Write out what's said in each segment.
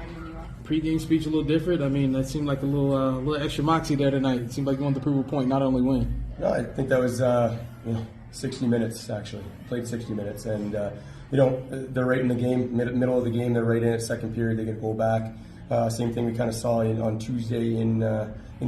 tonight than you are? Pre-game speech a little different. I mean, that seemed like a little extra moxie there tonight. It seemed like you wanted to prove a point, not only win. No, I think that was 60 minutes actually. Played 60 minutes, and they're right in the game, middle of the game. They're right in it. Second period, they get a goal back. Same thing we kind of saw on Tuesday in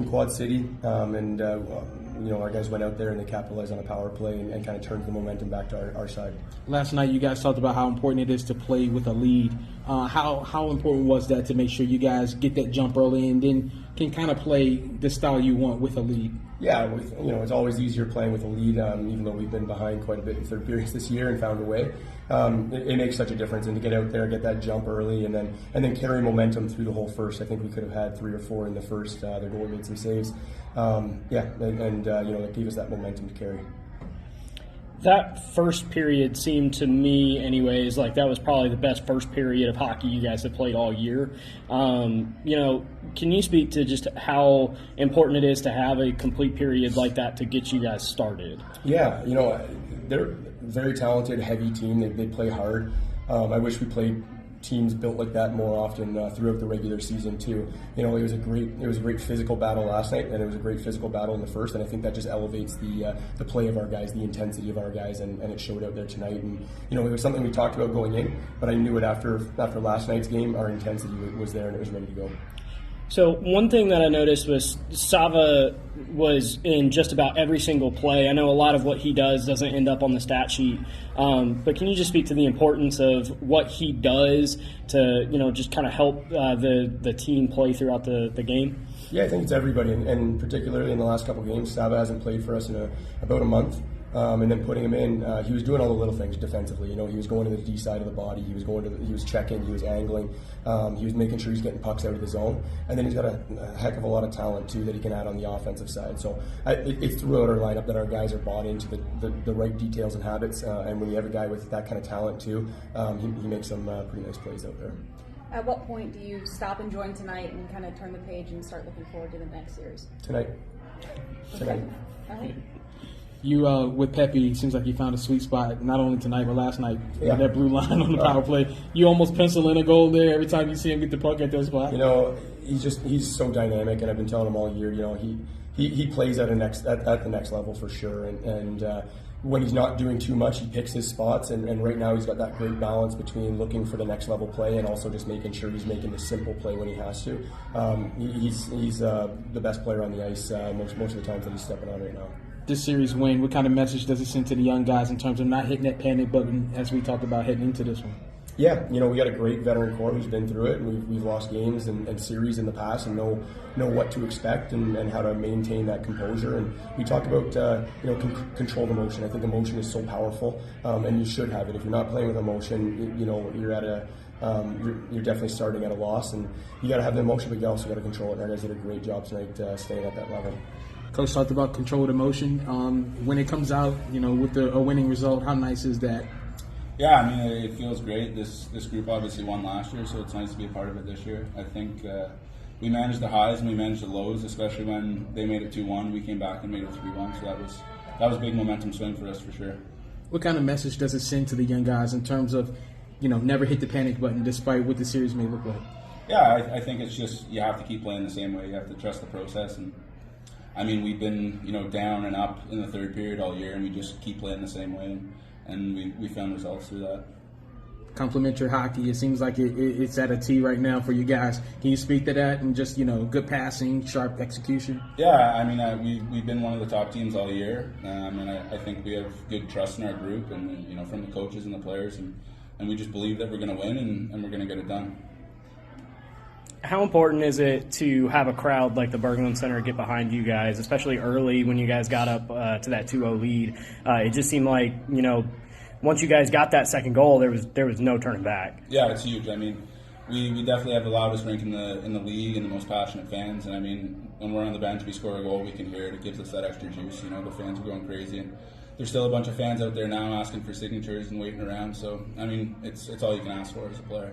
Quad City, our guys went out there and they capitalized on a power play and kind of turned the momentum back to our side. Last night, you guys talked about how important it is to play with a lead. How important was that to make sure you guys get that jump early and then can kind of play the style you want with a lead? Yeah, it's always easier playing with a lead, even though we've been behind quite a bit in third periods this year and found a way. It makes such a difference, and to get out there, get that jump early, and then carry momentum through the whole first. I think we could have had 3 or 4 in the first. Their goalie made some saves. It gave us that momentum to carry. That first period seemed to me, anyways, like that was probably the best first period of hockey you guys have played all year. Can you speak to just how important it is to have a complete period like that to get you guys started? Yeah, they're a very talented, heavy team. They play hard. I wish we played teams built like that more often throughout the regular season too. It was a great physical battle last night, and it was a great physical battle in the first, and I think that just elevates the play of our guys, the intensity of our guys, and it showed out there tonight. And it was something we talked about going in, but I knew it after last night's game. Our intensity was there and it was ready to go. So one thing that I noticed was Sava was in just about every single play. I know a lot of what he does doesn't end up on the stat sheet, but can you just speak to the importance of what he does to just kind of help the team play throughout the game? Yeah, I think it's everybody, and particularly in the last couple of games, Sava hasn't played for us in about a month. And then putting him in, he was doing all the little things defensively. He was going to the D side of the body. He was checking. He was angling. He was making sure he's getting pucks out of the zone. And then he's got a heck of a lot of talent too that he can add on the offensive side. So it's throughout our lineup that our guys are bought into the right details and habits. And when you have a guy with that kind of talent too, he makes some pretty nice plays out there. At what point do you stop enjoying tonight and kind of turn the page and start looking forward to the next series? Tonight. Okay. All right. You, with Pepe, it seems like you found a sweet spot, not only tonight, but last night. Yeah. That blue line on the power play. You almost pencil in a goal there every time you see him get the puck at that spot. He's so dynamic, and I've been telling him all year, he plays at the next level for sure. And when he's not doing too much, he picks his spots, and right now he's got that great balance between looking for the next level play and also just making sure he's making the simple play when he has to. He's the best player on the ice most of the times that he's stepping on right now. This series win, what kind of message does it send to the young guys in terms of not hitting that panic button as we talked about heading into this one? Yeah, we got a great veteran core who's been through it, and we've lost games and series in the past and know what to expect and how to maintain that composure. And we talked about controlled emotion. I think emotion is so powerful, and you should have it. If you're not playing with emotion, you're at you're definitely starting at a loss, and you got to have the emotion, but you also got to control it. And our guys did a great job tonight staying at that level. Coach talked about controlled emotion. When it comes out, with a winning result, how nice is that? Yeah, I mean, it feels great. This group obviously won last year, so it's nice to be a part of it this year. I think we managed the highs and we managed the lows, especially when they made it 2-1. We came back and made it 3-1, so that was a big momentum swing for us for sure. What kind of message does it send to the young guys in terms of, never hit the panic button despite what the series may look like? Yeah, I think it's just you have to keep playing the same way. You have to trust the process. And I mean, we've been down and up in the third period all year, and we just keep playing the same way, and we found results through that. Complimentary hockey, it seems like it's at a T right now for you guys. Can you speak to that and just good passing, sharp execution? Yeah, I mean, we've been one of the top teams all year, and I think we have good trust in our group, and from the coaches and the players, and we just believe that we're going to win and we're going to get it done. How important is it to have a crowd like the Berglund Center get behind you guys, especially early when you guys got up to that 2-0 lead? It just seemed like, once you guys got that second goal, there was no turning back. Yeah, it's huge. I mean, we definitely have the loudest rink in the league and the most passionate fans. And I mean, when we're on the bench, we score a goal, we can hear it. It gives us that extra juice. The fans are going crazy, and there's still a bunch of fans out there now asking for signatures and waiting around. So I mean, it's all you can ask for as a player.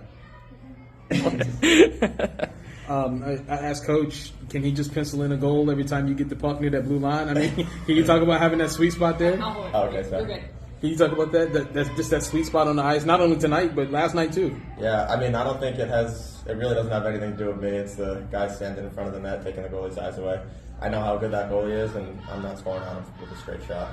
I asked Coach, can he just pencil in a goal every time you get the puck near that blue line? I mean, can you talk about having that sweet spot there? Okay, sorry. You're good. Can you talk about that? That's just that sweet spot on the ice, not only tonight, but last night too. Yeah, I mean, I don't think it really doesn't have anything to do with me. It's the guy standing in front of the net taking the goalie's eyes away. I know how good that goalie is, and I'm not scoring on him with a straight shot.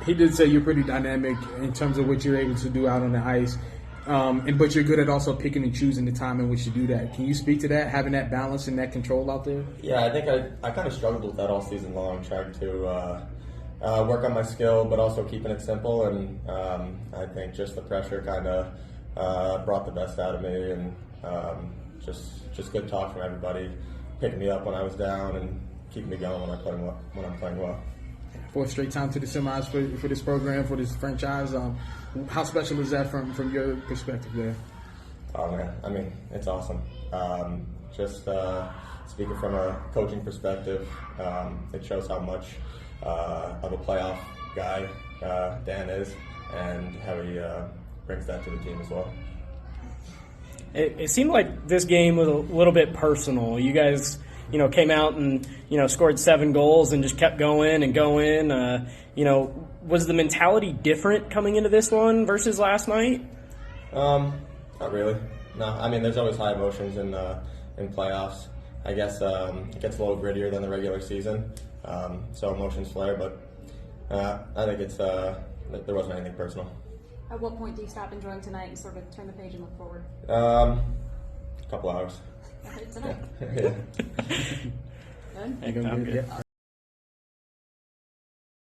He did say you're pretty dynamic in terms of what you're able to do out on the ice, but you're good at also picking and choosing the time in which you do that. Can you speak to that, having that balance and that control out there? Yeah, I think I kind of struggled with that all season long, trying to work on my skill, but also keeping it simple. And I think just the pressure kind of brought the best out of me, and just good talk from everybody, picking me up when I was down and keeping me going when I'm playing well. Fourth straight time to the semis for this program, for this franchise. How special is that from your perspective there? Oh man, I mean, it's awesome. Just speaking from a coaching perspective, it shows how much of a playoff guy Dan is, and how he brings that to the team as well. It seemed like this game was a little bit personal. You guys, came out and, scored 7 goals and just kept going and going. Was the mentality different coming into this one versus last night? Not really. No, I mean, there's always high emotions in playoffs. I guess it gets a little grittier than the regular season, so emotions flare. But I think there wasn't anything personal. At what point do you stop enjoying tonight and sort of turn the page and look forward? A couple hours. Okay, tonight. Yeah. Good? I'm good.